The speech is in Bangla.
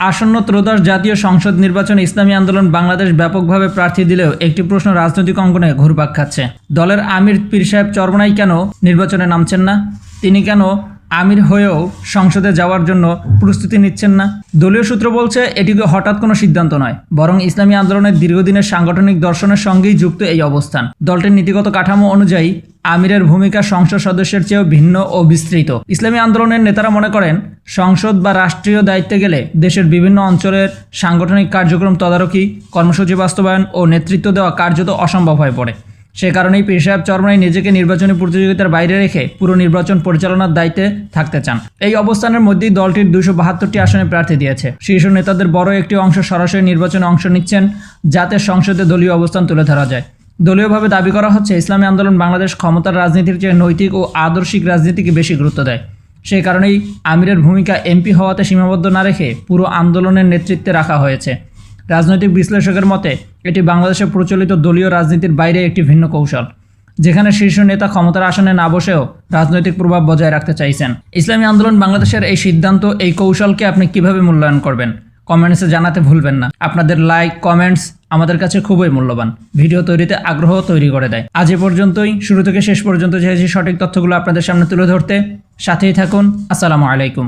আসন্ন ত্রয়োদশ জাতীয় সংসদ নির্বাচনে ইসলামী আন্দোলন বাংলাদেশ ব্যাপকভাবে প্রার্থী দিলেও একটি প্রশ্ন রাজনৈতিক অঙ্গনে ঘুরপাক খাচ্ছে। দলের আমির পীর সাহেব চরমনাই কেন নির্বাচনে নামছেন না? তিনি কেন আমির হয়েও সংসদে যাওয়ার জন্য প্রস্তুতি নিচ্ছেন না? দলীয় সূত্র বলছে এটি হঠাৎ কোনো সিদ্ধান্ত নয়, বরং ইসলামী আন্দোলনের দীর্ঘদিনের সাংগঠনিক দর্শনের সঙ্গেই যুক্ত এই অবস্থান। দলটির নীতিগত কাঠামো অনুযায়ী আমিরের ভূমিকা সংসদ সদস্যের চেয়েও ভিন্ন ও বিস্তৃত। ইসলামী আন্দোলনের নেতারা মনে করেন, সংসদ বা রাষ্ট্রীয় দায়িত্বে গেলে দেশের বিভিন্ন অঞ্চলের সাংগঠনিক কার্যক্রম তদারকি, কর্মসূচি বাস্তবায়ন ও নেতৃত্ব দেওয়া কার্যত অসম্ভব হয়ে পড়ে। সে কারণেই পীর সাহেব চরমনাই নিজেকে নির্বাচনী প্রতিযোগিতার বাইরে রেখে পুরো নির্বাচন পরিচালনার দায়িত্বে থাকতে চান। এই অবস্থানের মধ্যেই দলটির 272টি আসনে প্রার্থী দিয়েছে। শীর্ষ নেতাদের বড় একটি অংশ সরাসরি নির্বাচনে অংশ নিচ্ছেন, যাতে সংসদে দলীয় অবস্থান তুলে ধরা যায়। দলীয়ভাবে দাবি করা হচ্ছে, ইসলামী আন্দোলন বাংলাদেশ ক্ষমতার রাজনীতির চেয়ে নৈতিক ও আদর্শিক রাজনীতিকে বেশি গুরুত্ব দেয়। সেই কারণেই আমিরের ভূমিকা এমপি হওয়াতে সীমাবদ্ধ না রেখে পুরো আন্দোলনের নেতৃত্বে রাখা হয়েছে। রাজনৈতিক বিশ্লেষকের মতে এটি বাংলাদেশে প্রচলিত দলীয় রাজনীতির বাইরে একটি ভিন্ন কৌশল, যেখানে শীর্ষ নেতা ক্ষমতার আসনে না বসেও রাজনৈতিক প্রভাব বজায় রাখতে চাইছেন। ইসলামী আন্দোলন বাংলাদেশের এই সিদ্ধান্ত, এই কৌশলকে আপনি কিভাবে মূল্যায়ন করবেন? কমেন্টসে জানাতে ভুলবেন না। আপনাদের লাইক, কমেন্টস আমাদের কাছে খুবই মূল্যবান, ভিডিও তৈরিতে আগ্রহ তৈরি করে দেয়। আজ এ পর্যন্তই। শুরু থেকে শেষ পর্যন্ত চেয়েছি সঠিক তথ্যগুলো আপনাদের সামনে তুলে ধরতে। সাথেই থাকুন। আসসালামু আলাইকুম।